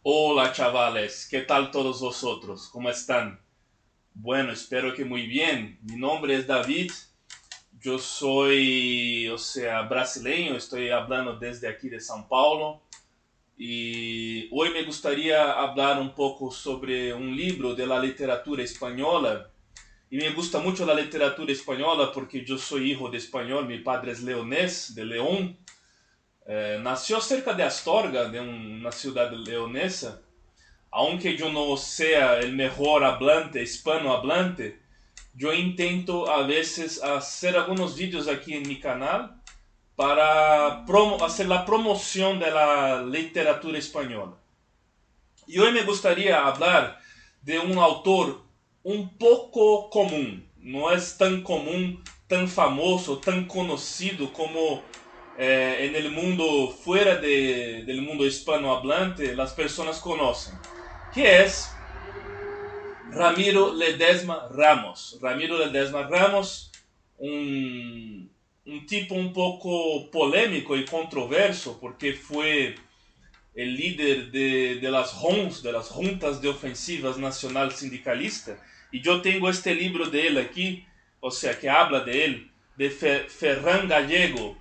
Hola chavales, ¿qué tal todos vosotros? ¿Cómo están? Bueno, espero que muy bien. Mi nombre es David, yo soy, brasileño, estoy hablando desde aquí de São Paulo y hoy me gustaría hablar un poco sobre un libro de la literatura española. Y me gusta mucho la literatura española porque yo soy hijo de español, mi padre es leonés, de León. Nació cerca de Astorga, de una ciudad leonesa. Aunque yo no sea el mejor hablante, hispanohablante, yo intento a veces hacer algunos vídeos aquí en mi canal para hacer la promoción de la literatura española. Y hoy me gustaría hablar de un autor un poco común. No es tan común, tan famoso, tan conocido como en el mundo fuera del mundo hispanohablante las personas conocen, que es Ramiro Ledesma Ramos. Ramiro Ledesma Ramos, un tipo un poco polémico y controverso porque fue el líder de las JONS, de las Juntas de Ofensivas Nacional Sindicalista. Y yo tengo este libro de él aquí, o sea, que habla de él, de Ferran Gallego,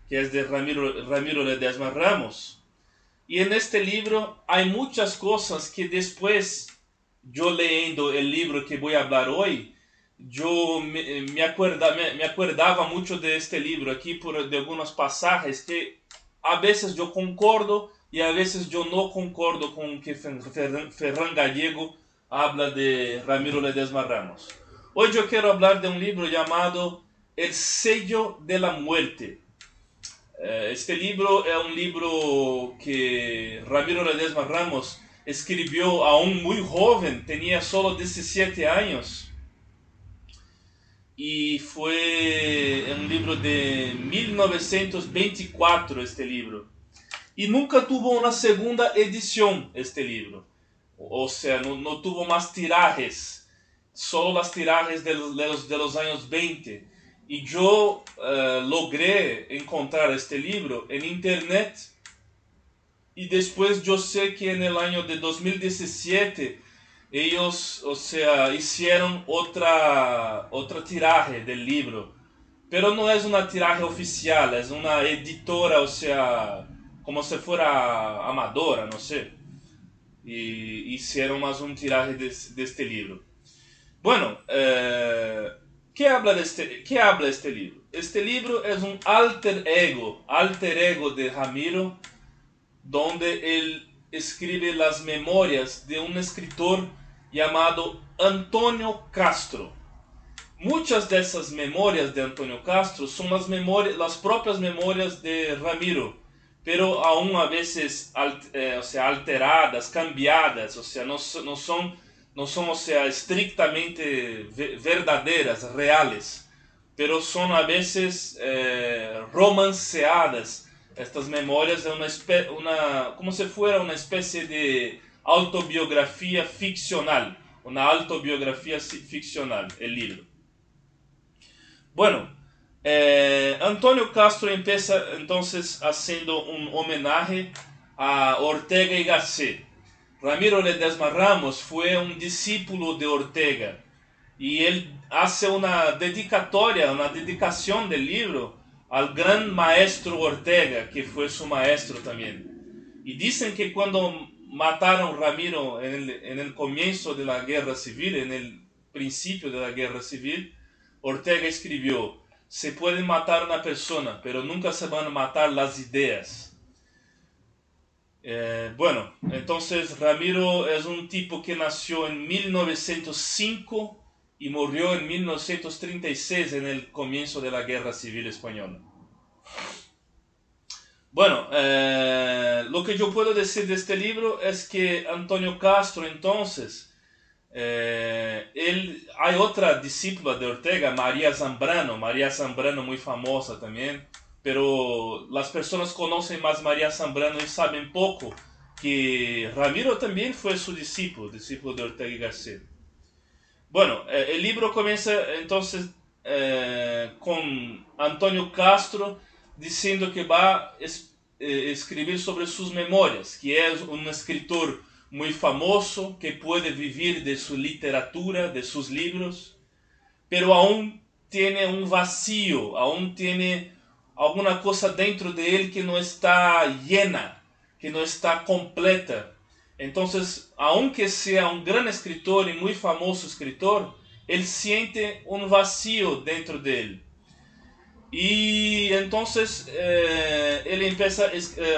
que es de Ramiro Ledesma Ramos. Y en este libro hay muchas cosas que después, yo leyendo el libro que voy a hablar hoy, yo me acordaba mucho de este libro aquí de algunos pasajes que a veces yo concordo y a veces yo no concordo con que Ferran Gallego habla de Ramiro Ledesma Ramos. Hoy yo quiero hablar de un libro llamado El sello de la muerte. Este libro é um livro que Ramiro Ledesma Ramos escribió aún muy joven, tenía solo 17 años y fue un libro de 1924 este libro. Y nunca tuvo una segunda edición este libro, o sea, no tuvo más tirajes, solo las tirajes de los años 20. Y yo logré encontrar este libro en internet y después yo sé que en el año de 2017 ellos, o sea, hicieron otra tiraje del libro. Pero no es una tiraje oficial, es una editora, o sea, como si fuera amadora, no sé. Y hicieron más un tiraje de este libro. Bueno, ¿qué habla este libro? Este libro es un alter ego de Ramiro, donde él escribe las memorias de un escritor llamado Antonio Castro. Muchas de esas memorias de Antonio Castro son las propias memorias de Ramiro, pero aún a veces alteradas, cambiadas, o sea, no son o sea, estrictamente verdadeiras, reales, pero son a veces romanceadas. Estas memorias é como se fuera una especie de autobiografía ficcional, una autobiografía ficcional, el libro. Bueno, Antonio Castro empieza entonces haciendo un homenaje a Ortega y Gasset. Ramiro Ledesma Ramos fue un discípulo de Ortega y él hace una dedicatoria, una dedicación del libro al gran maestro Ortega, que fue su maestro también. Y dicen que cuando mataron a Ramiro en el comienzo de la guerra civil, en el principio de la guerra civil, Ortega escribió: se puede matar una persona, pero nunca se van a matar las ideas. Bueno, entonces Ramiro es un tipo que nació en 1905 y murió en 1936 en el comienzo de la Guerra Civil Española. Bueno, lo que yo puedo decir de este libro es que Antonio Castro entonces, hay otra discípula de Ortega, María Zambrano muy famosa también, pero las personas conocen más María Zambrano y saben poco que Ramiro también fue su discípulo de Ortega y Gasset. Bueno, el libro comienza entonces con Antonio Castro diciendo que va a escribir sobre sus memorias, que es un escritor muy famoso, que puede vivir de su literatura, de sus libros, pero aún tiene un vacío, aún tiene alguna cosa dentro de él que no está llena, que no está completa. Entonces, aunque sea un gran escritor y muy famoso escritor, él siente un vacío dentro de él. Y entonces él empieza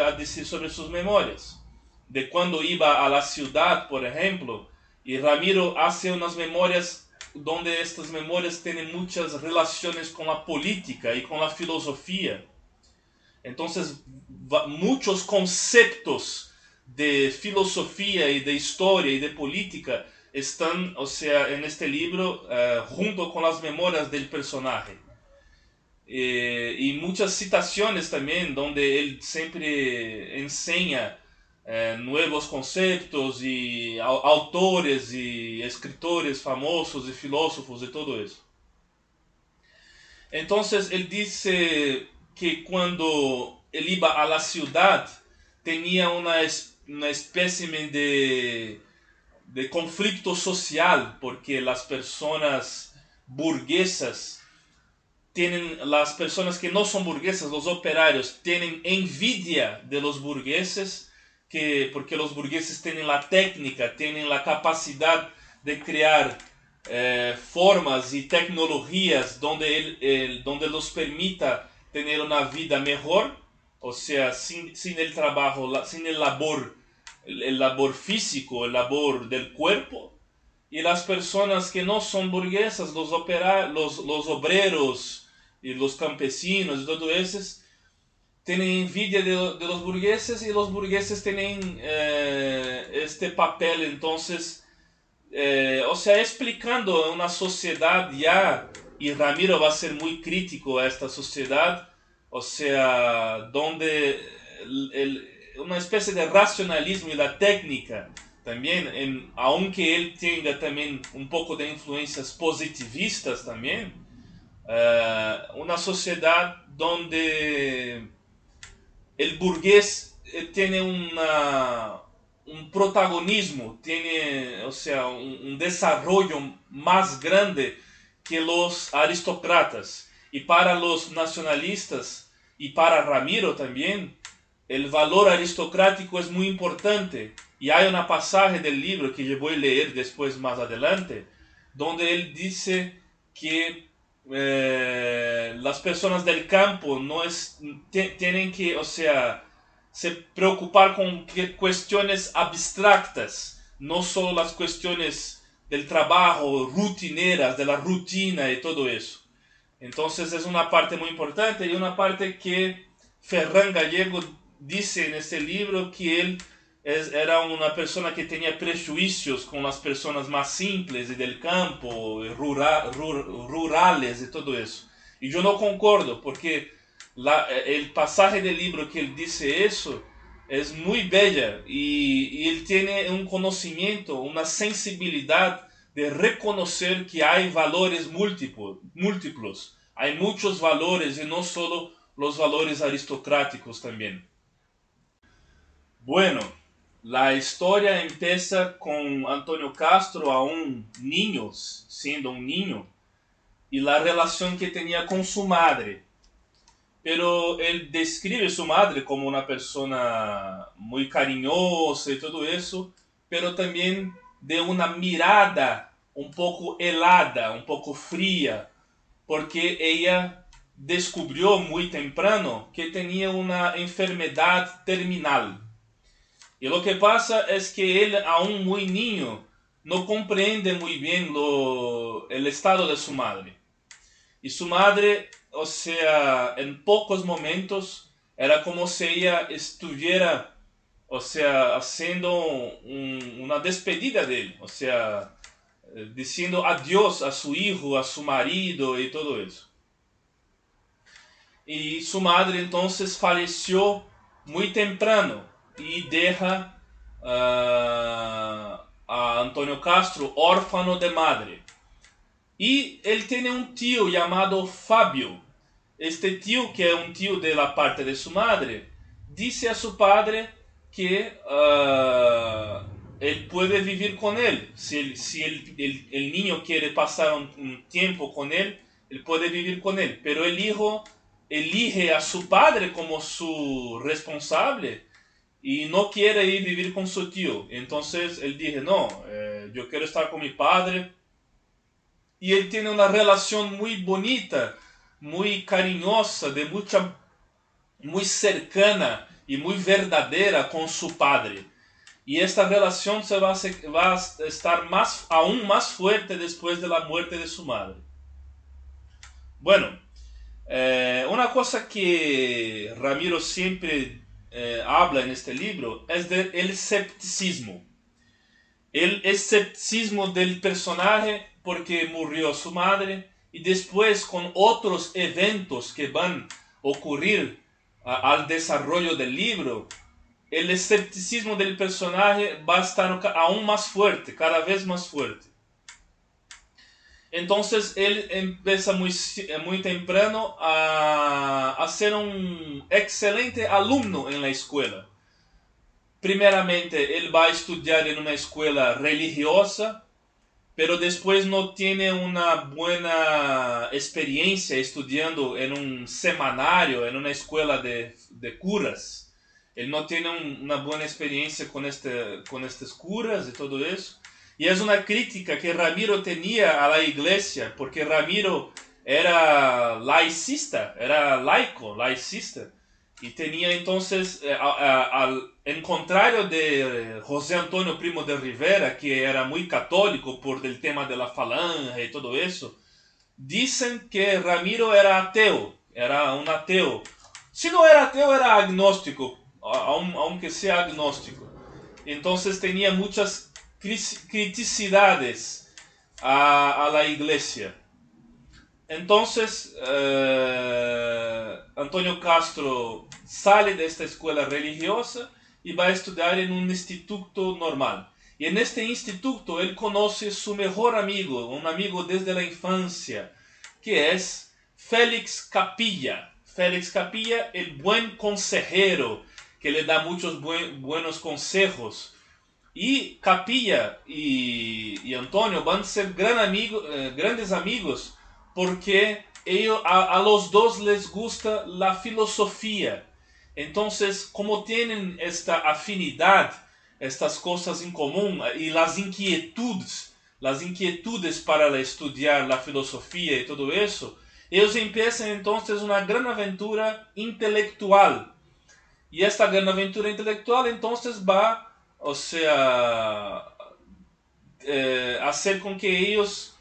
a decir sobre sus memorias, de cuando iba a la ciudad, por ejemplo, y Ramiro hace unas memorias donde estas memorias tienen muchas relaciones con la política y con la filosofía. Entonces, muchos conceptos de filosofía y de historia y de política están, o sea, en este libro junto con las memorias del personaje. Y muchas citaciones también donde él siempre enseña nuevos conceptos y autores y escritores famosos y filósofos y todo eso. Entonces él dice que cuando él iba a la ciudad tenía una especie de conflicto social porque las personas burguesas las personas que no son burguesas, los operarios, tienen envidia de los burgueses, porque los burgueses tienen la técnica, tienen la capacidad de crear formas y tecnologías donde los permita tener una vida mejor, o sea, sin el trabajo, sin el labor físico, el labor del cuerpo. Y las personas que no son burguesas, los obreros y los campesinos y todo eso, tienen envidia de los burgueses, y los burgueses tienen este papel. Entonces, o sea, explicando una sociedad ya, y Ramiro va a ser muy crítico a esta sociedad, o sea, donde una especie de racionalismo y la técnica también, aunque él tenga también un poco de influencias positivistas también, una sociedad donde el burgués tiene un protagonismo, tiene, o sea, un desarrollo más grande que los aristócratas. Y para los nacionalistas y para Ramiro también, el valor aristocrático es muy importante. Y hay una pasaje del libro que yo voy a leer después más adelante, donde él dice que las personas del campo tienen que, o sea, se preocupar con cuestiones abstractas, no solo las cuestiones del trabajo, rutineras, de la rutina y todo eso. Entonces es una parte muy importante, y una parte que Ferran Gallego dice en este libro, que él era una persona que tenía prejuicios con las personas más simples y del campo, rurales y todo eso. Y yo no concordo, porque el pasaje del libro que él dice eso es muy bella, y él tiene un conocimiento, una sensibilidad de reconocer que hay valores múltiplos. Hay muchos valores y no solo los valores aristocráticos también. Bueno, la historia empieza con Antonio Castro aún niño, siendo un niño, y la relación que tenía con su madre. Pero él describe a su madre como una persona muy cariñosa y todo eso, pero también de una mirada un poco helada, un poco fría, porque ella descubrió muy temprano que tenía una enfermedad terminal. Y lo que pasa es que él, aún muy niño, no comprende muy bien el estado de su madre. Y su madre, o sea, en pocos momentos era como si ella estuviera, o sea, haciendo una despedida de él, o sea, diciendo adiós a su hijo, a su marido y todo eso. Y su madre entonces falleció muy temprano y deja a Antonio Castro órfano de madre. Y él tiene un tío llamado Fabio. Este tío, que es un tío de la parte de su madre, dice a su padre que él puede vivir con él. Si el niño quiere pasar un tiempo con él puede vivir con él. Pero el hijo elige a su padre como su responsable y no quiere ir a vivir con su tío. Entonces él dice, no, yo quiero estar con mi padre. Y él tiene una relación muy bonita, muy cariñosa, muy cercana y muy verdadera con su padre. Y esta relación va a estar aún más fuerte después de la muerte de su madre. Bueno, una cosa que Ramiro siempre habla en este libro es del escepticismo. El escepticismo del personaje porque murió su madre y después con otros eventos que van a ocurrir al desarrollo del libro, el escepticismo del personaje va a estar aún más fuerte, cada vez más fuerte. Entonces él empieza muy temprano a ser un excelente alumno en la escuela. Primeramente, él va a estudiar en una escuela religiosa, pero después no tiene una buena experiencia estudiando en un semanario, en una escuela de curas. Él no tiene una buena experiencia con estas curas y todo eso. Y es una crítica que Ramiro tenía a la iglesia, porque Ramiro era laicista, era laico, laicista. Y tenía entonces, en contrario de José Antonio Primo de Rivera, que era muy católico por el tema de la falange y todo eso, dicen que Ramiro era ateo, era un ateo. Si no era ateo, era agnóstico, aunque sea agnóstico. Entonces tenía muchas criticidades a la iglesia. Entonces, Antonio Castro sale de esta escuela religiosa y va a estudiar en un instituto normal. Y en este instituto él conoce su mejor amigo, un amigo desde la infancia, que es Félix Capilla. Félix Capilla, el buen consejero, que le da muchos buenos consejos. Y Capilla y Antonio van a ser grandes amigos porque a los dos les gusta la filosofía. Entonces, como tienen esta afinidad, estas cosas en común y las inquietudes para estudiar la filosofía y todo eso, ellos empiezan entonces una gran aventura intelectual. Y esta gran aventura intelectual entonces va, o sea, hacer con que ellos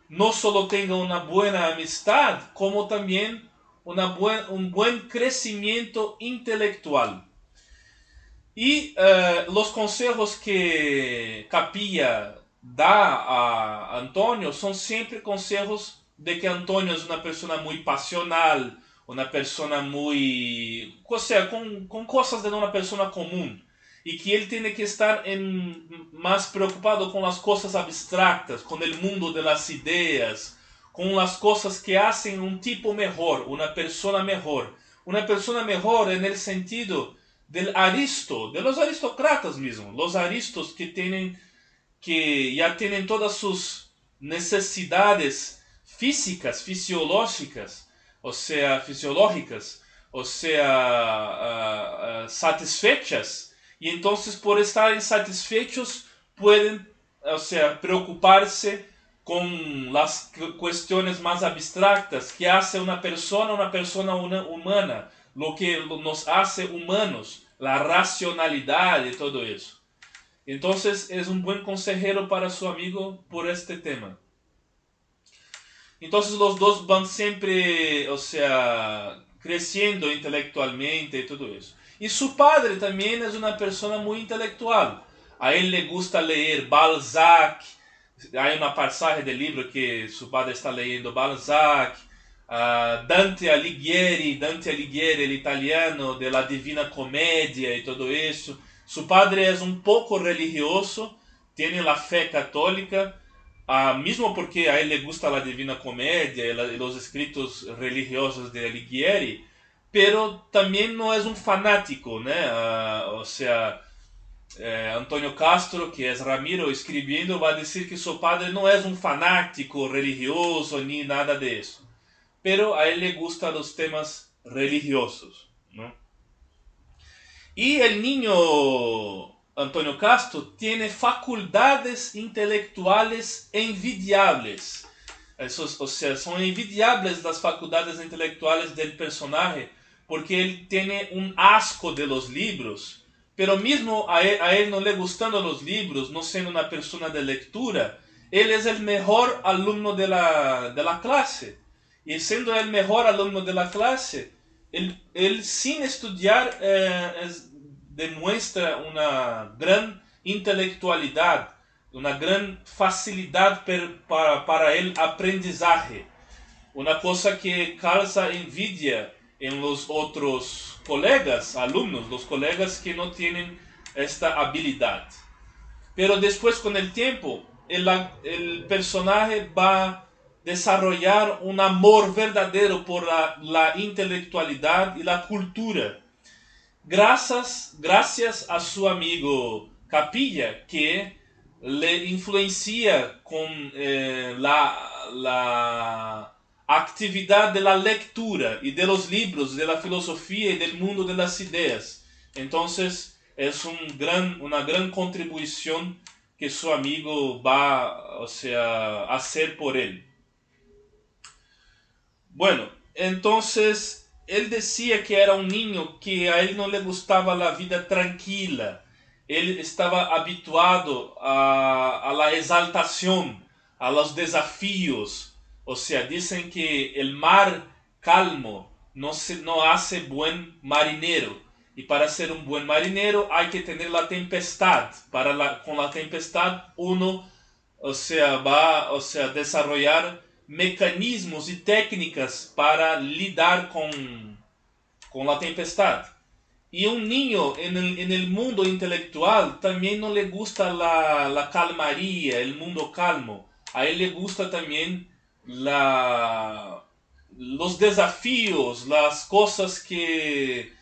no solo tengan una buena amistad, como también un buen crecimiento intelectual. Y los consejos que Capilla da a Antonio son siempre consejos de que Antonio es una persona muy pasional, una persona muy, o sea, con cosas de una persona común, y que él tiene que estar más preocupado con las cosas abstractas, con el mundo de las ideas, con las cosas que hacen un tipo mejor, una persona mejor en el sentido del aristo, de los aristócratas mismos, los aristos que ya tienen todas sus necesidades físicas, fisiológicas, satisfechas, y entonces por estar insatisfechos pueden, preocuparse con las cuestiones más abstractas que hace una persona humana, lo que nos hace humanos, la racionalidad y todo eso. Entonces es un buen consejero para su amigo por este tema. Entonces los dos van siempre, creciendo intelectualmente y todo eso. Y su padre también es una persona muy intelectual. A él le gusta leer Balzac. Hay una pasaje del libro que su padre está leyendo Balzac, Dante Alighieri, el italiano de la Divina Comedia y todo eso. Su padre es un poco religioso, tiene la fe católica, mismo porque a él le gusta la Divina Comedia y los escritos religiosos de Alighieri, pero también no es un fanático, ¿no? O sea, Antonio Castro, que es Ramiro escribiendo, va a decir que su padre no es un fanático religioso ni nada de eso, pero a él le gustan los temas religiosos, ¿no? Y el niño Antonio Castro tiene facultades intelectuales envidiables. O sea, son envidiables las facultades intelectuales del personaje, porque él tiene un asco de los libros, pero mismo a él no le gustando los libros, no siendo una persona de lectura, él es el mejor alumno de la clase. Y siendo el mejor alumno de la clase, él sin estudiar demuestra una gran intelectualidad, una gran facilidad para el aprendizaje. Una cosa que causa envidia en los otros colegas, alumnos, los colegas que no tienen esta habilidad. Pero después, con el tiempo, el personaje va a desarrollar un amor verdadero por la intelectualidad y la cultura. Gracias a su amigo Capilla, que le influencia con la actividad de la lectura y de los libros, de la filosofía y del mundo de las ideas. Entonces es una gran contribución que su amigo va, o sea, a hacer por él. Bueno, entonces él decía que era un niño que a él no le gustaba la vida tranquila. Él estaba habituado a la exaltación, a los desafíos. O sea, dicen que el mar calmo no hace buen marinero. Y para ser un buen marinero hay que tener la tempestad. Con la tempestad uno, va, a desarrollar mecanismos y técnicas para lidar con la tempestad. Y un niño en el mundo intelectual también no le gusta la calmaría, el mundo calmo. A él le gusta también los desafíos, las cosas que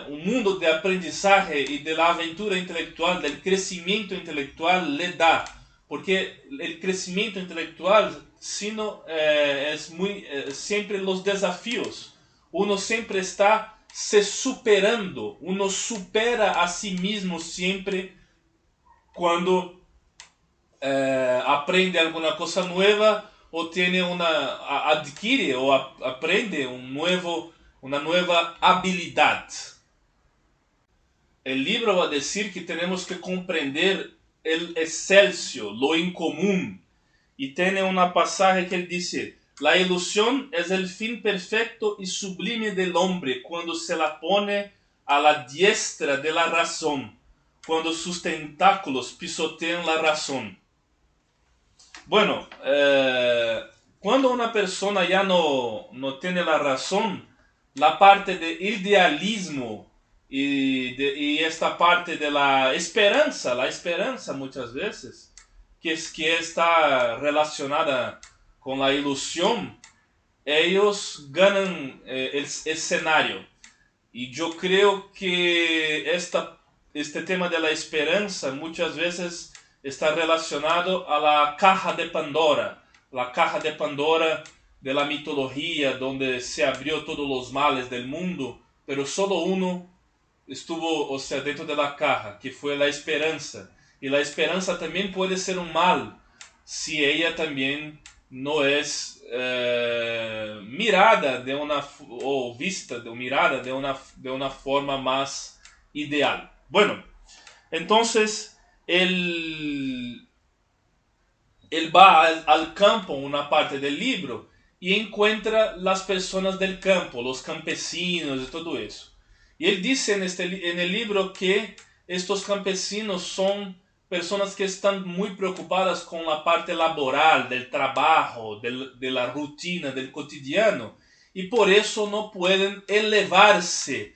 un mundo de aprendizaje y de la aventura intelectual, del crecimiento intelectual le da. Porque el crecimiento intelectual sino, es siempre los desafíos. Uno siempre está se superando, uno supera a sí mismo siempre cuando aprende alguna cosa nueva o tiene adquiere o aprende una nueva habilidad. El libro va a decir que tenemos que comprender el excelso, lo incomún. Y tiene una pasaje que él dice: la ilusión es el fin perfecto y sublime del hombre cuando se la pone a la diestra de la razón, cuando sus tentáculos pisotean la razón. Bueno, cuando una persona ya no tiene la razón, la parte de idealismo y esta parte de la esperanza muchas veces, que está relacionada con la ilusión, ellos ganan el escenario. Y yo creo que este tema de la esperanza muchas veces está relacionado a la caja de Pandora de la mitología, donde se abrió todos los males del mundo, pero solo uno estuvo, o sea, dentro de la caja, que fue la esperanza. Y la esperanza también puede ser un mal si ella también no es mirada o vista mirada de una forma más ideal. Bueno, entonces él va al campo, una parte del libro, y encuentra las personas del campo, los campesinos y todo eso. Y él dice en el libro que estos campesinos son personas que están muy preocupadas con la parte laboral, del trabajo, de la rutina, del cotidiano, y por eso no pueden elevarse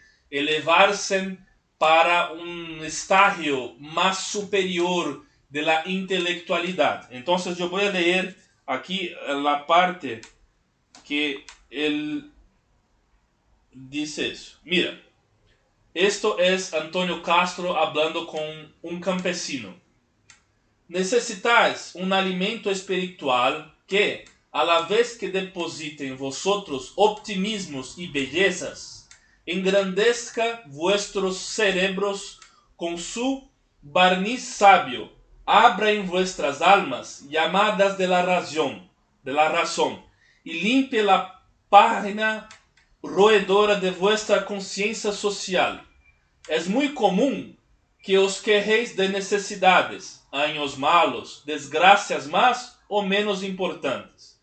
para un estadio más superior de la intelectualidad. Entonces yo voy a leer aquí la parte que él dice eso. Mira, esto es Antonio Castro hablando con un campesino. Necesitáis un alimento espiritual que, a la vez que deposite en vosotros optimismos y bellezas, engrandezca vuestros cerebros con su barniz sabio, abra en vuestras almas llamadas de la razón, y limpie la página roedora de vuestra conciencia social. Es muy común que os quejéis de necesidades, años malos, desgracias más o menos importantes,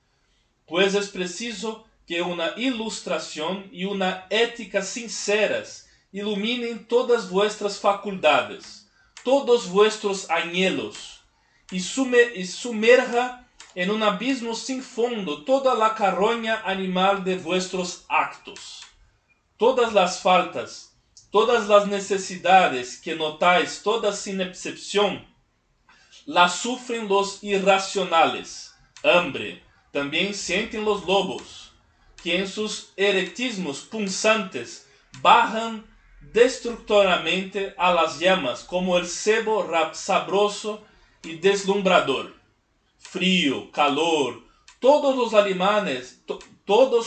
pues es preciso que una ilustración y una ética sinceras iluminen todas vuestras facultades, todos vuestros anhelos, y sumerja en un abismo sin fondo toda la carroña animal de vuestros actos. Todas las faltas, todas las necesidades que notáis, todas sin excepción, las sufren los irracionales. Hambre también sienten los lobos, que en sus erectismos punzantes bajan destructoramente a las llamas como el cebo sabroso y deslumbrador. Frío, calor, todos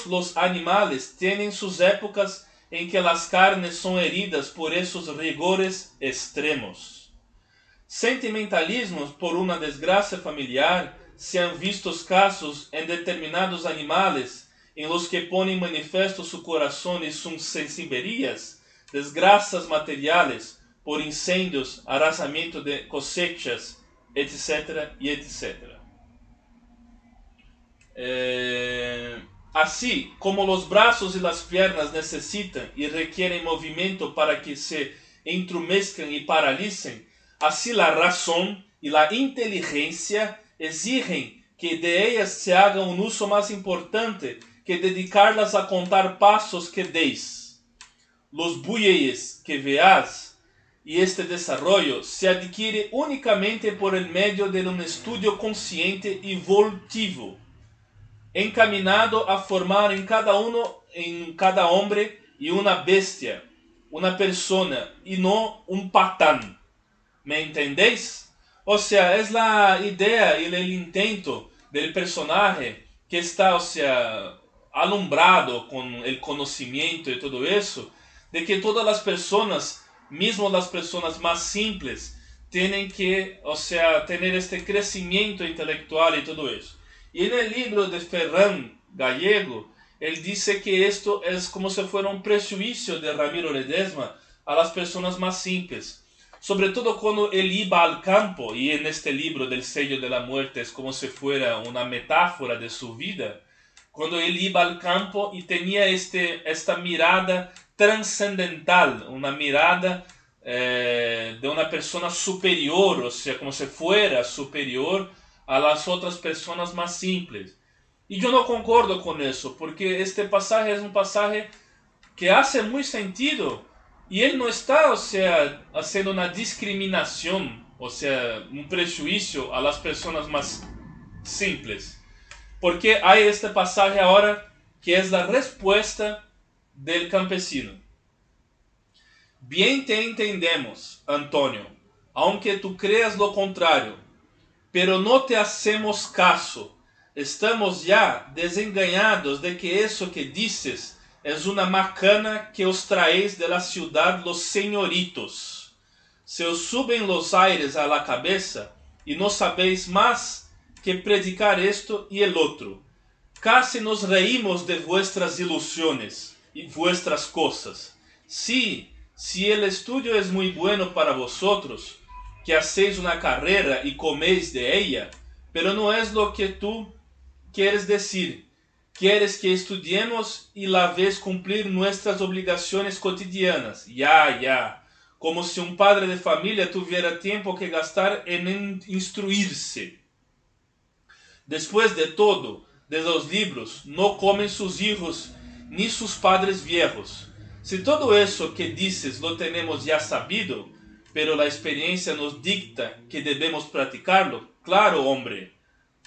los animales tienen sus épocas en que las carnes son heridas por esos rigores extremos. Sentimentalismos por una desgracia familiar, se han visto casos en determinados animales en los que ponen manifiesto su corazón y sus sensibilidades, desgracias materiales por incendios, arrasamiento de cosechas, etc. y etc. Así como los brazos y las piernas necesitan y requieren movimiento para que se entrumezcan y paralicen, así la razón y la inteligencia exigen que de ellas se haga un uso más importante que dedicarlas a contar pasos que deis. Los bueyes que veas y este desarrollo se adquiere únicamente por el medio de un estudio consciente y volutivo, encaminado a formar en cada hombre y una bestia, una persona y no un patán. ¿Me entendéis? O sea, es la idea y el intento del personaje que está, o sea, alumbrado con el conocimiento y todo eso, de que todas las personas, mismo las personas más simples, tienen que, o sea, tener este crecimiento intelectual y todo eso. Y en el libro de Ferran Gallego, él dice que esto es como si fuera un prejuicio de Ramiro Ledesma a las personas más simples. Sobre todo cuando él iba al campo, y en este libro del sello de la muerte es como si fuera una metáfora de su vida, cuando él iba al campo y tenía esta mirada trascendental, una mirada de una persona superior, o sea, como si fuera superior a las otras personas más simples. Y yo no concordo con eso, porque este pasaje es un pasaje que hace muy sentido. Y él no está, o sea, haciendo una discriminación, o sea, un prejuicio a las personas más simples. Porque hay este pasaje ahora que es la respuesta del campesino. Bien te entendemos, Antonio, aunque tú creas lo contrario, pero no te hacemos caso. Estamos ya desengañados de que eso que dices es una macana que os traéis de la ciudad los señoritos. Se os suben los aires a la cabeza y no sabéis más que predicar esto y el otro. Casi nos reímos de vuestras ilusiones y vuestras cosas. Sí, si el estudio es muy bueno para vosotros, que hacéis una carrera y coméis de ella, pero no es lo que tú quieres decir. Quieres que estudiemos y la vez cumplir nuestras obligaciones cotidianas. Ya. Como si un padre de familia tuviera tiempo que gastar en instruirse. Después de todo, de los libros, no comen sus hijos ni sus padres viejos. Si todo eso que dices lo tenemos ya sabido, pero la experiencia nos dicta que debemos practicarlo, claro, hombre,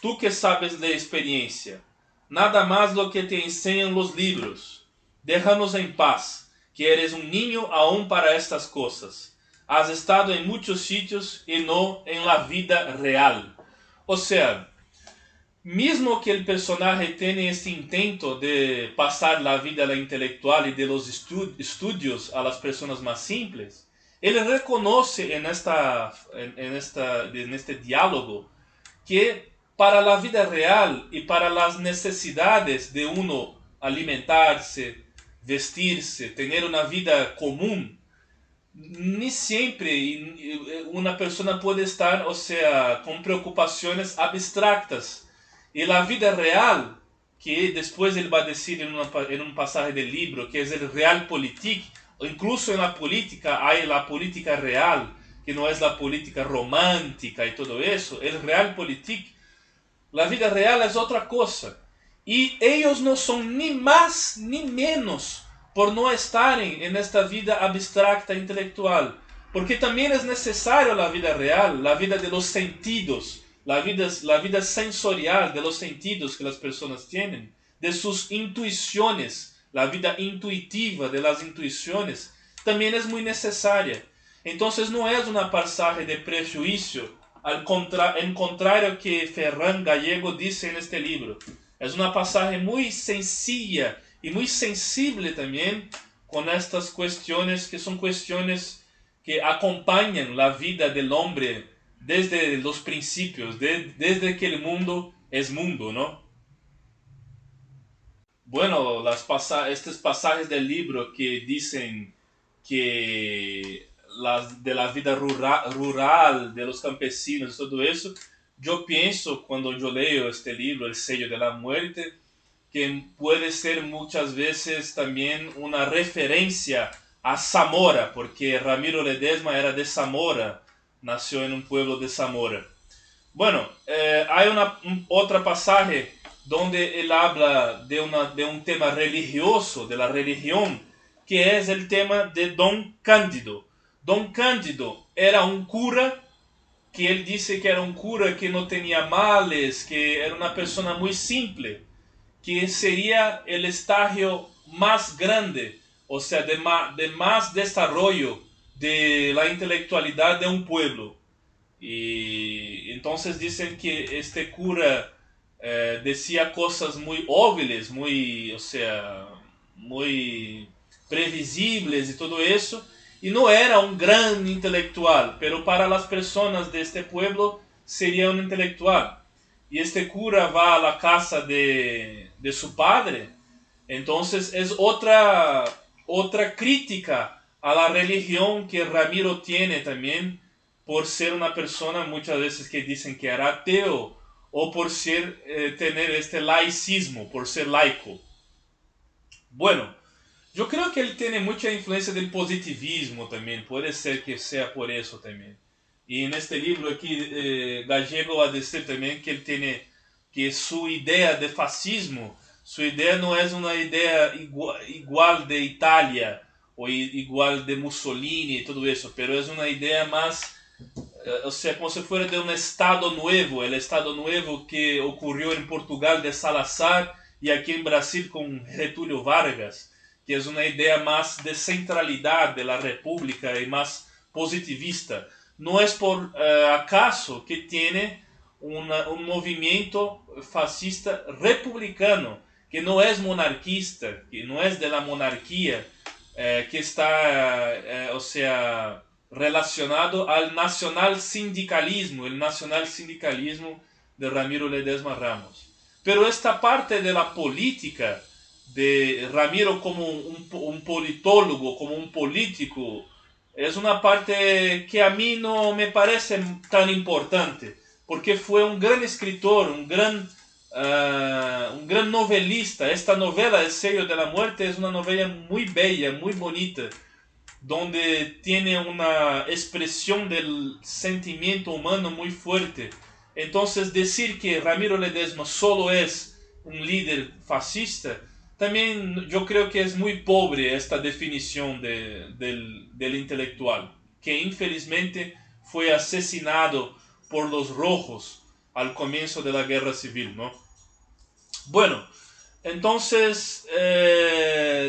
tú que sabes de experiencia, nada más lo que te enseñan los libros. déjanos en paz, que eres un niño aún para estas cosas. Has estado en muchos sitios y no en la vida real. O sea, mismo que el personaje tiene este intento de pasar la vida a la intelectual y de los estudios a las personas más simples, él reconoce en este diálogo que para la vida real y para las necesidades de uno alimentarse, vestirse, tener una vida común, ni siempre una persona puede estar, o sea, con preocupaciones abstractas. Y la vida real, que después él va a decir en un pasaje del libro, que es el realpolitik, o incluso en la política hay la política real, que no es la política romántica y todo eso, el realpolitik, la vida real es otra cosa. Y ellos no son ni más ni menos por no estar en esta vida abstracta intelectual. Porque también es necesario la vida real, la vida de los sentidos, la vida sensorial de los sentidos que las personas tienen, de sus intuiciones, la vida intuitiva de las intuiciones, también es muy necesaria. Entonces no es una pasaje de prejuicio, en contrario que Ferran Gallego dice en este libro. Es una pasaje muy sencilla y muy sensible también con estas cuestiones que son cuestiones que acompañan la vida del hombre desde los principios, desde que el mundo es mundo, ¿no? Bueno, estos pasajes del libro que dicen que de la vida rural, de los campesinos, todo eso, yo pienso cuando yo leo este libro, El sello de la muerte, que puede ser muchas veces también una referencia a Zamora, porque Ramiro Ledesma era de Zamora, nació en un pueblo de Zamora. Bueno, hay otra pasaje donde él habla de un tema religioso, de la religión, que es el tema de Don Cándido. Don Cándido era un cura que él dice que era un cura que no tenía males, que era una persona muy simple, que sería el estadio más grande, o sea, de más desarrollo de la intelectualidad de un pueblo. Y entonces dicen que este cura decía cosas muy óbiles, muy, o sea, muy previsibles y todo eso, y no era un gran intelectual, pero para las personas de este pueblo sería un intelectual. Y este cura va a la casa de su padre, entonces es otra crítica a la religión que Ramiro tiene también, por ser una persona muchas veces que dicen que era ateo, o por tener este laicismo, por ser laico. Bueno, yo creo que él tiene mucha influencia del positivismo también, puede ser que sea por eso también. Y en este libro aquí, Gallego va a decir también que él tiene, que su idea de fascismo, su idea no es una idea igual de Italia o igual de Mussolini y todo eso, pero es una idea más, o sea, como si fuera de un Estado nuevo, el Estado nuevo que ocurrió en Portugal de Salazar y aquí en Brasil con Getúlio Vargas, que es una idea más de centralidad de la república y más positivista. No es por acaso que tiene un movimiento fascista republicano, que no es monarquista, que no es de la monarquía, que está, o sea, relacionado al nacional sindicalismo de Ramiro Ledesma Ramos. Pero esta parte de la política de Ramiro como un politólogo, como un político, es una parte que a mí no me parece tan importante, porque fue un gran escritor, un gran novelista. Esta novela, El sello de la muerte, es una novela muy bella, muy bonita, donde tiene una expresión del sentimiento humano muy fuerte. Entonces decir que Ramiro Ledesma solo es un líder fascista, también yo creo que es muy pobre esta definición del intelectual, que infelizmente fue asesinado por los rojos al comienzo de la guerra civil, ¿no? Bueno, Entonces,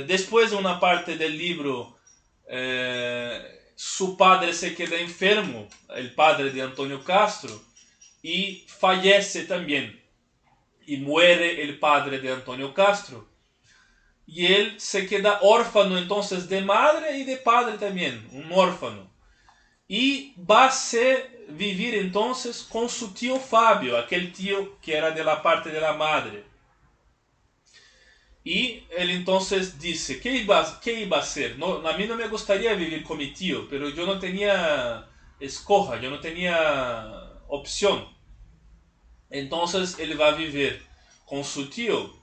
después de una parte del libro, su padre se queda enfermo, el padre de Antonio Castro, y fallece también. Y muere el padre de Antonio Castro. Y él se queda órfano entonces de madre y de padre también, un órfano. Y va a vivir entonces con su tío Fabio, aquel tío que era de la parte de la madre. Y él entonces dice, ¿qué iba a hacer? No, a mí no me gustaría vivir con mi tío, pero yo no tenía escoja, yo no tenía opción. Entonces él va a vivir con su tío.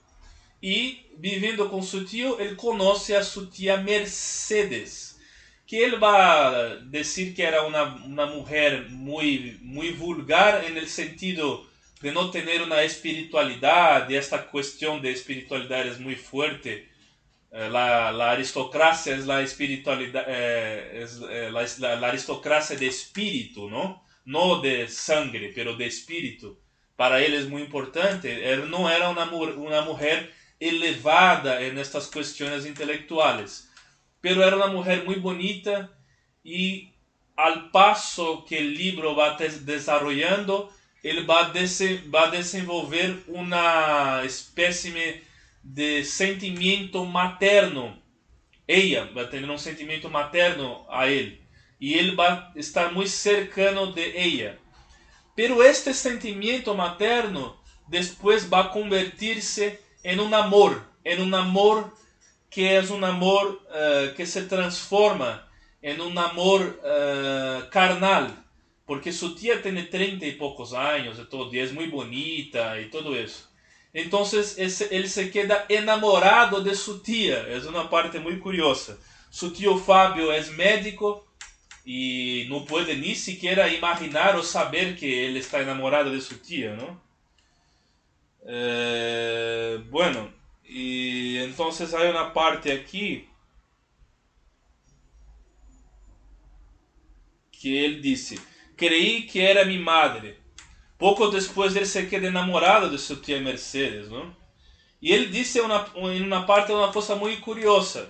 Y viviendo con su tío, él conoce a su tía Mercedes, que él va a decir que era una mujer muy vulgar en el sentido de no tener una espiritualidad, y esta cuestión de espiritualidad es muy fuerte. La aristocracia es la espiritualidad, la aristocracia de espíritu, ¿no? No de sangre, pero de espíritu. Para él es muy importante. Él no era una mujer elevada en estas cuestiones intelectuales, pero era una mujer muy bonita, y al paso que el libro va desarrollando, él va a desenvolver una especie de sentimiento materno. Ella va a tener un sentimiento materno a él, y él va a estar muy cercano de ella. Pero este sentimiento materno después va a convertirse en un amor que es un amor que se transforma en un amor carnal, porque su tía tiene 30 y pocos años y todo, y es muy bonita y todo eso. Entonces él se queda enamorado de su tía, es una parte muy curiosa. Su tío Fabio es médico y no puede ni siquiera imaginar o saber que él está enamorado de su tía, ¿no? Bueno, y entonces hay una parte aquí que él dice, creí que era mi madre. Poco después él se queda enamorado de su tía Mercedes, ¿no? Y él dice en una parte una cosa muy curiosa.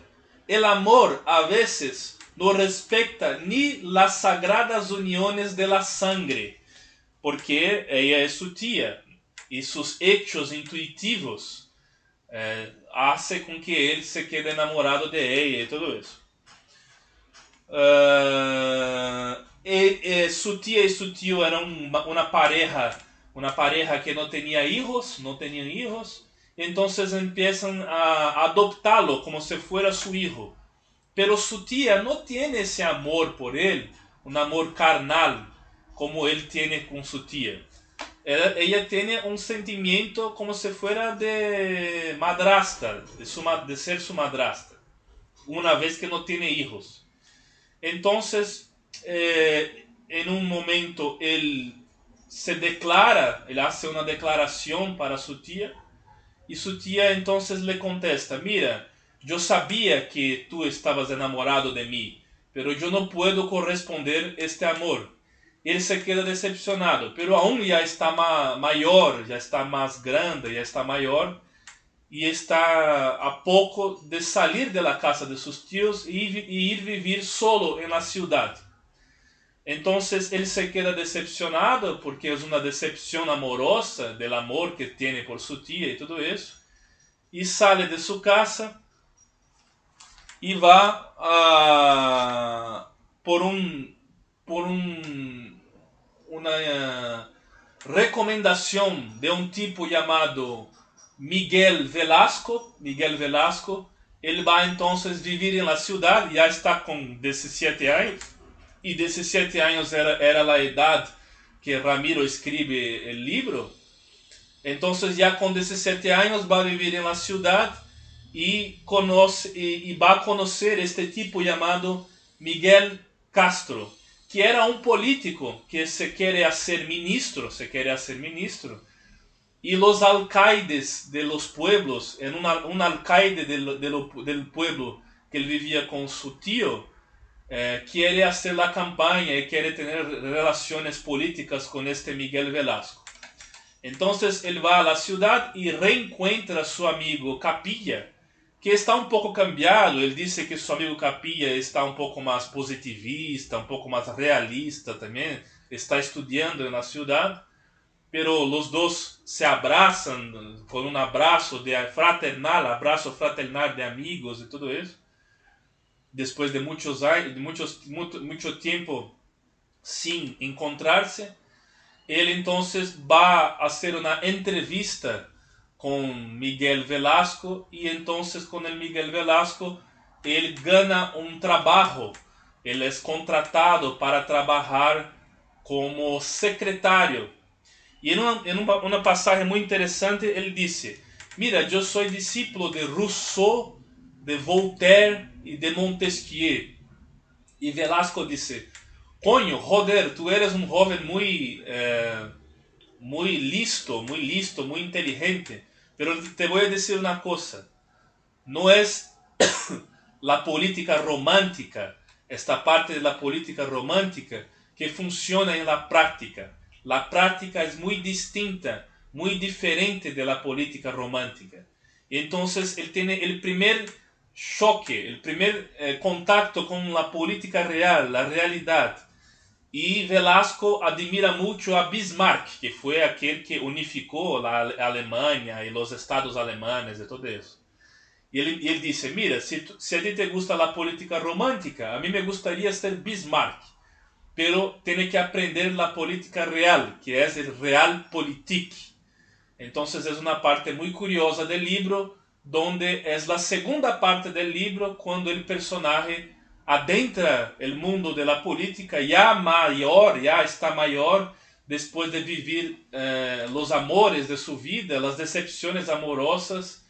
El amor a veces no respecta ni las sagradas uniones de la sangre, porque ella es su tía y sus hechos intuitivos hace con que él se quede enamorado de ella y todo eso. Su tía y su tío eran una pareja que no tenía hijos, no tenían hijos, entonces empiezan a adoptarlo como si fuera su hijo. Pero su tía no tiene ese amor por él, un amor carnal como él tiene con su tía. Ella tiene un sentimiento como si fuera de madrastra, de ser su madrastra, una vez que no tiene hijos. Entonces, en un momento él se declara, él hace una declaración para su tía, y su tía entonces le contesta, mira, yo sabía que tú estabas enamorado de mí, pero yo no puedo corresponder este amor. Él se queda decepcionado, pero aún ya está mayor, ya está más grande, ya está mayor, y está a poco de salir de la casa de sus tíos y ir vivir solo en la ciudad. Entonces él se queda decepcionado porque es una decepción amorosa del amor que tiene por su tía y todo eso. Y sale de su casa y va por una recomendación de un tipo llamado Miguel Velasco. Miguel Velasco, él va entonces a vivir en la ciudad, ya está con 17 años, y 17 años era la edad que Ramiro escribe el libro. Entonces ya con 17 años va a vivir en la ciudad y va a conocer este tipo llamado Miguel Castro, que era un político que se quiere hacer ministro, y los alcaides de los pueblos, en un alcaide del pueblo que él vivía con su tío, quiere hacer la campaña y quiere tener relaciones políticas con este Miguel Velasco. Entonces él va a la ciudad y reencuentra a su amigo Capilla, que está un poco cambiado. Él dice que su amigo Capilla está un poco más positivista, un poco más realista también. Está estudiando en la ciudad, pero los dos se abrazan con un abrazo abrazo fraternal de amigos y todo eso. Después de muchos años, mucho tiempo sin encontrarse, él entonces va a hacer una entrevista con Miguel Velasco y entonces con el Miguel Velasco él gana un trabajo, él es contratado para trabajar como secretario. Y una pasaje muy interesante él dice, mira, yo soy discípulo de Rousseau, de Voltaire y de Montesquieu. Y Velasco dice, coño, joder, tú eres un joven muy listo, muy inteligente. Pero te voy a decir una cosa, no es la política romántica, esta parte de la política romántica que funciona en la práctica. La práctica es muy distinta, muy diferente de la política romántica. Y entonces él tiene el primer choque, el primer contacto con la política real, la realidad. Y Velasco admira mucho a Bismarck, que fue aquel que unificó la Alemania y los estados alemanes y todo eso. Y él dice, mira, si a ti te gusta la política romántica, a mí me gustaría ser Bismarck, pero tiene que aprender la política real, que es el Realpolitik. Entonces es una parte muy curiosa del libro, donde es la segunda parte del libro cuando el personaje adentra el mundo de la política ya mayor, ya está mayor, después de vivir los amores de su vida, las decepciones amorosas,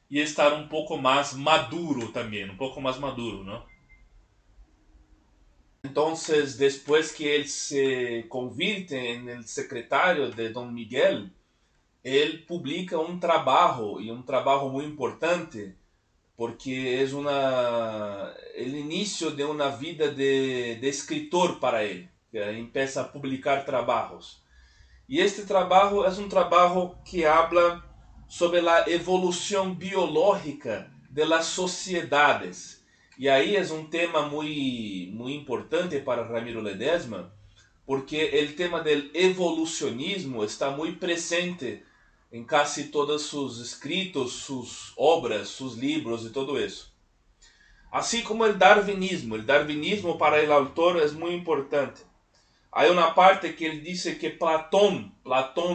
y estar un poco más maduro también, un poco más maduro, ¿no? Entonces, después que él se convierte en el secretario de Don Miguel, él publica un trabajo, y un trabajo muy importante, porque es el inicio de una vida de escritor para él, que empieza a publicar trabajos. Y este trabajo es un trabajo que habla sobre la evolución biológica de las sociedades. Y ahí es un tema muy importante para Ramiro Ledesma, porque el tema del evolucionismo está muy presente en casi todos sus escritos, sus obras, sus libros y todo eso. Así como el darwinismo para el autor es muy importante. Hay una parte que él dice que Platón,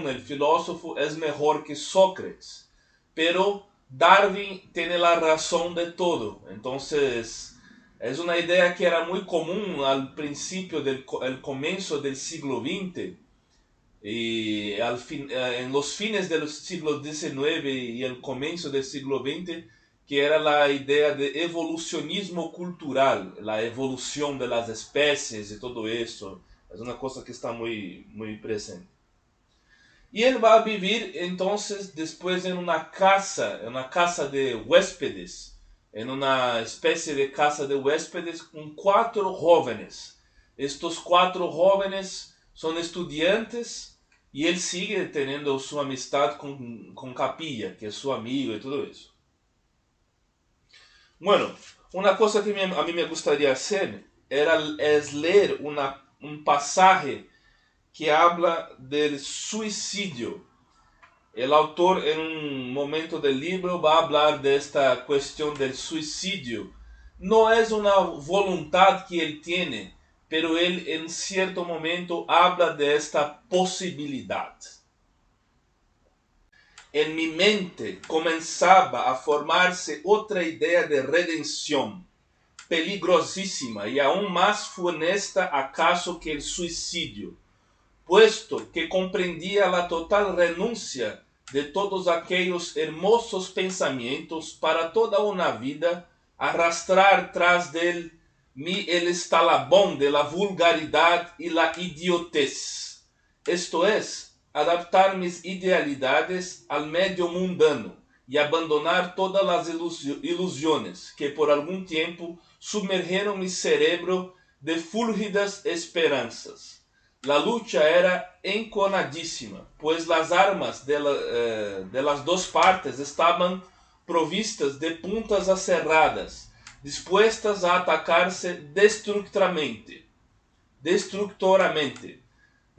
el filósofo, es mejor que Sócrates, pero Darwin tiene la razón de todo. Entonces, es una idea que era muy común al principio el comienzo del siglo XX y en los fines del siglo XIX y el comienzo del siglo XX, que era la idea de evolucionismo cultural, la evolución de las especies y todo eso. Es una cosa que está muy presente. Y él va a vivir entonces después en una casa de huéspedes, en una especie de casa de huéspedes con 4 jóvenes. Estos 4 jóvenes son estudiantes y él sigue teniendo su amistad con Capilla, que es su amigo y todo eso. Bueno, una cosa que a mí me gustaría hacer es leer un pasaje que habla del suicidio. El autor en un momento del libro va a hablar de esta cuestión del suicidio. No es una voluntad que él tiene, pero él en cierto momento habla de esta posibilidad. En mi mente comenzaba a formarse otra idea de redención, peligrosísima y aún más funesta acaso que el suicidio, puesto que comprendía la total renuncia de todos aquellos hermosos pensamientos para toda una vida, arrastrar tras de mí el estalabón de la vulgaridad y la idiotez. Esto es, adaptar mis idealidades al medio mundano y abandonar todas las ilusiones que por algún tiempo sumergieron mi cerebro de fúlgidas esperanzas. la lucha era enconadísima, pues las armas de las dos partes estaban provistas de puntas aserradas, dispuestas a atacarse destructoramente,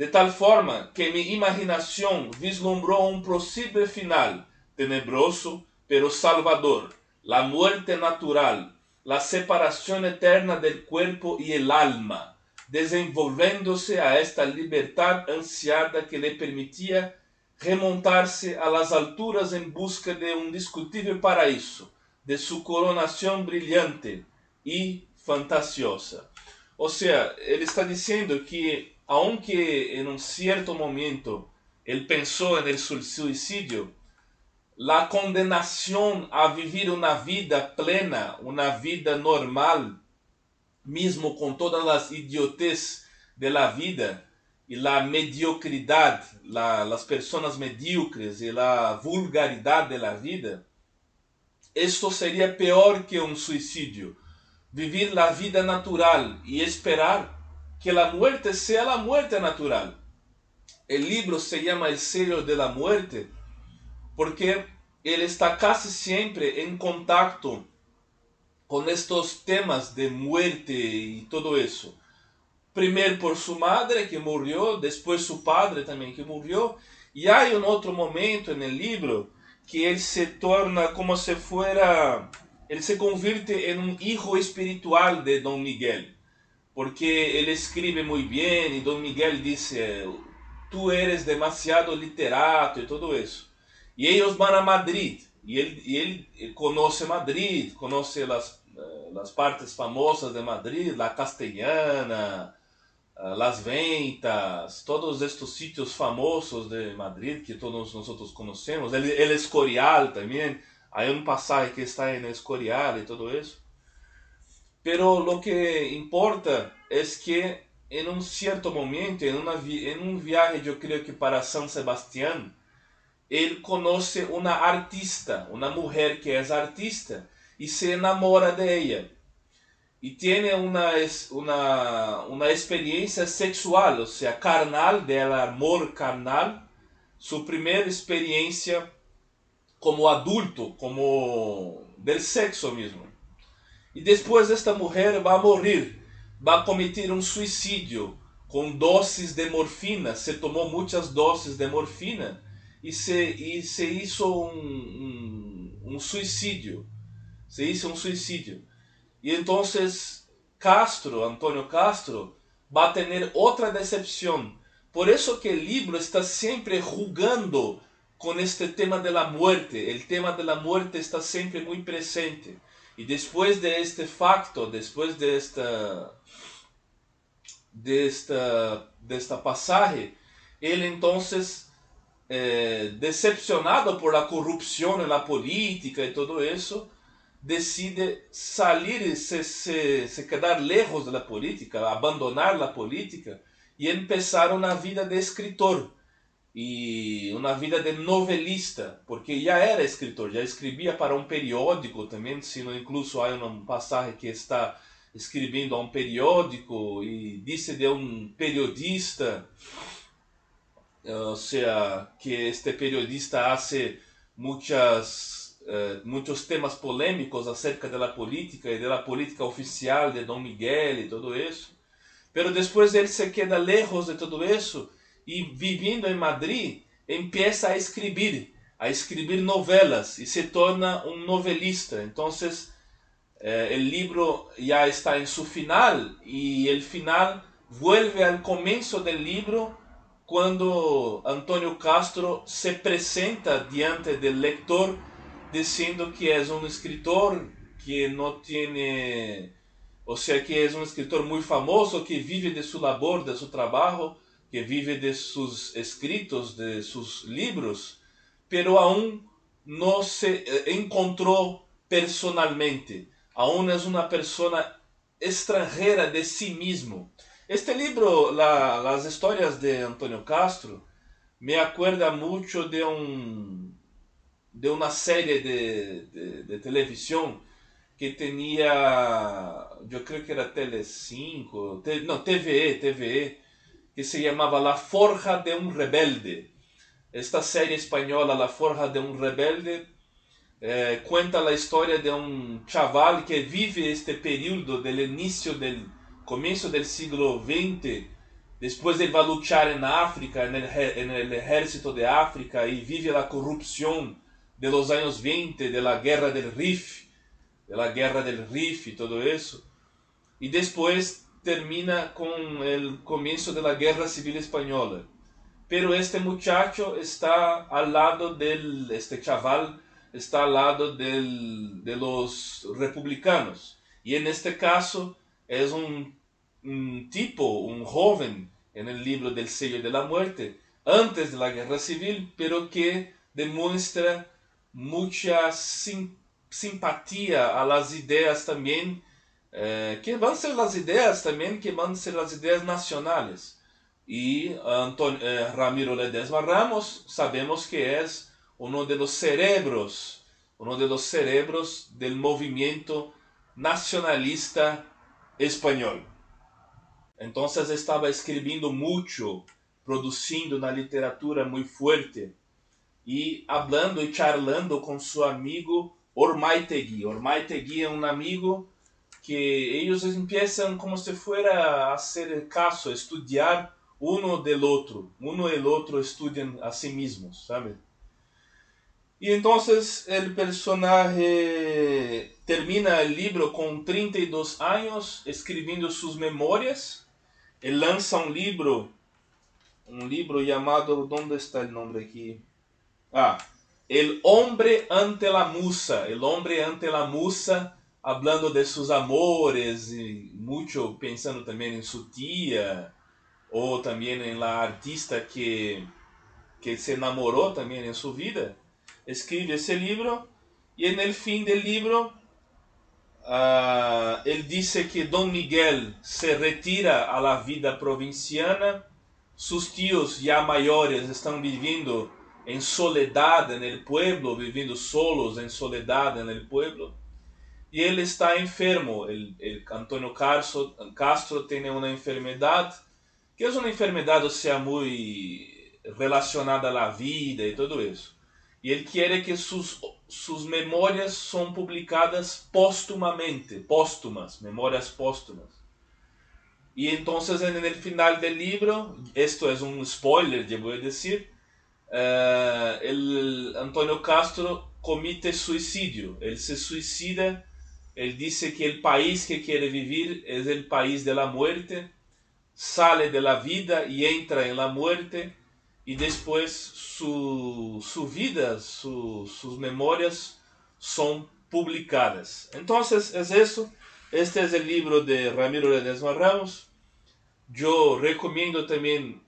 de tal forma que mi imaginación vislumbró un posible final, tenebroso pero salvador, la muerte natural, la separación eterna del cuerpo y el alma, desenvolviéndose a esta libertad ansiada que le permitía remontarse a las alturas en busca de un discutible paraíso, de su coronación brillante y fantasiosa. O sea, ele está dizendo que, aunque en un cierto momento él pensó en el suicidio, la condenación a vivir una vida plena, una vida normal, mismo con todas las idiotes de la vida y la mediocridad, las personas medíocres y la vulgaridad de la vida, esto sería peor que un suicidio. Vivir la vida natural y esperar que la muerte sea la muerte natural. El libro se llama El sello de la muerte porque él está casi siempre en contacto con estos temas de muerte y todo eso. Primero por su madre que murió, después su padre también que murió, y hay un otro momento en el libro que él se torna como si fuera, él se convierte en un hijo espiritual de Don Miguel, porque él escribe muy bien y Don Miguel dice, tú eres demasiado literato y todo eso. Y ellos van a Madrid, y él conoce Madrid, conoce las partes famosas de Madrid, la Castellana, Las Ventas, todos estos sitios famosos de Madrid que todos nosotros conocemos, el Escorial también, hay un pasaje que está en el Escorial y todo eso. Pero lo que importa es que en un cierto momento, en un viaje yo creo que para San Sebastián, él conoce una artista, una mujer que es artista, y se enamora de ella. Y tiene una experiencia sexual, o sea, carnal, del amor carnal, su primera experiencia como adulto, como del sexo mismo. Y después esta mujer va a morir, va a cometer un suicidio con dosis de morfina, se tomó muchas dosis de morfina y se hizo un suicidio, se hizo un suicidio. Y entonces Antonio Castro, va a tener otra decepción. Por eso que el libro está siempre jugando con este tema de la muerte. El tema de la muerte está siempre muy presente. Y después de este facto, después de esta pasaje, él entonces, decepcionado por la corrupción en la política y todo eso, decide salir y se quedar lejos de la política, abandonar la política y empezar una vida de escritor y una vida de novelista, porque ya era escritor, ya escribía para un periódico también, sino incluso hay un pasaje que está escribiendo a un periódico y dice de un periodista, o sea, que este periodista hace muchos temas polémicos acerca de la política y de la política oficial de Don Miguel y todo eso. Pero después él se queda lejos de todo eso y viviendo en Madrid empieza a escribir novelas y se torna un novelista. Entonces el libro ya está en su final y el final vuelve al comienzo del libro cuando Antonio Castro se presenta diante del lector diciendo que es un escritor que no tiene, o sea, que es un escritor muy famoso, que vive de su labor, de su trabajo, que vive de sus escritos, de sus libros, pero aún no se encontró personalmente, aún es una persona extranjera de sí mismo. Este libro, las historias de Antonio Castro, me acuerda mucho de una serie de televisión que tenía, yo creo que era Tele 5, no, TVE, que se llamaba La Forja de un Rebelde. Esta serie española, La Forja de un Rebelde, cuenta la historia de un chaval que vive este periodo del inicio del comienzo del siglo XX. Después él va a luchar en África, en el ejército de África, y vive la corrupción de los años 20, de la guerra del Rif y todo eso. Y después termina con el comienzo de la Guerra Civil Española. Pero este muchacho está al lado este chaval está al lado de los republicanos. Y en este caso es un tipo, un joven, en el libro del Sello de la Muerte, antes de la Guerra Civil, pero que demuestra mucha simpatía a las ideas también, que van a ser las ideas también, que van a ser las ideas nacionales. Y Ramiro Ledesma Ramos sabemos que es uno de los cerebros del movimiento nacionalista español. Entonces estaba escribiendo mucho, produciendo una literatura muy fuerte y hablando y charlando con su amigo Ormaitegui. Ormaitegui es un amigo que ellos empiezan como si fuera a hacer caso, a estudiar uno del otro. Uno y el otro estudian a sí mismos, ¿sabe? Y entonces el personaje termina el libro con 32 años escribiendo sus memorias. Él lanza un libro llamado, ¿dónde está el nombre aquí? El hombre ante la musa. El hombre ante la musa, hablando de sus amores y mucho pensando también en su tía o también en la artista que se enamoró también en su vida. Escribe ese libro y en el fin del libro él dice que Don Miguel se retira a la vida provinciana, sus tíos ya mayores están viviendo en soledad en el pueblo, viviendo solos en soledad en el pueblo, y él está enfermo. El Antonio Castro tiene una enfermedad, que es una enfermedad, o sea, muy relacionada a la vida y todo eso. Y él quiere que sus memorias son publicadas memorias póstumas. Y entonces en el final del libro, esto es un spoiler, yo voy a decir, el Antonio Castro comete suicidio. Él se suicida, él dice que el país que quiere vivir es el país de la muerte, sale de la vida y entra en la muerte, y después su vida, sus memorias son publicadas. Entonces es eso. Este es el libro de Ramiro Ledesma Ramos. Yo recomiendo también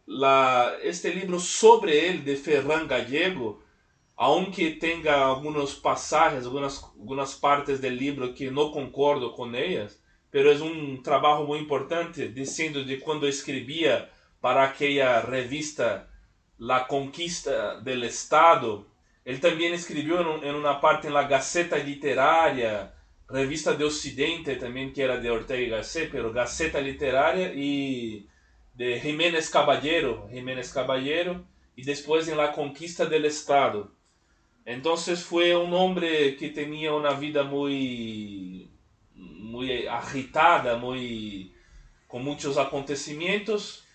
este libro sobre él de Ferran Gallego, aunque tenga algunos pasajes, algunas partes del libro que no concordo con ellas, pero es un trabajo muy importante, diciendo de cuando escribía para aquella revista La Conquista del Estado. Él también escribió en una parte en la Gaceta Literaria, revista de Occidente también, que era de Ortega y Gasset, pero Gaceta Literaria, y de Jiménez Caballero, y después en La Conquista del Estado. Entonces fue un hombre que tenía una vida muy agitada, con muchos acontecimientos,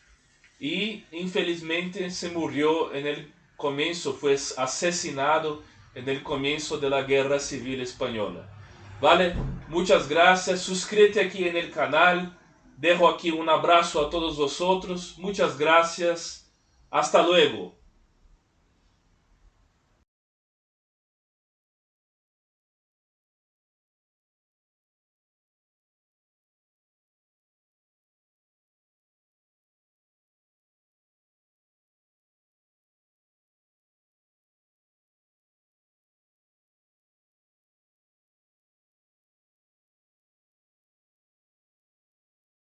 y infelizmente se murió en el comienzo, fue asesinado en el comienzo de la Guerra Civil Española. Vale, muchas gracias, suscríbete aquí en el canal, dejo aquí un abrazo a todos vosotros, muchas gracias, hasta luego.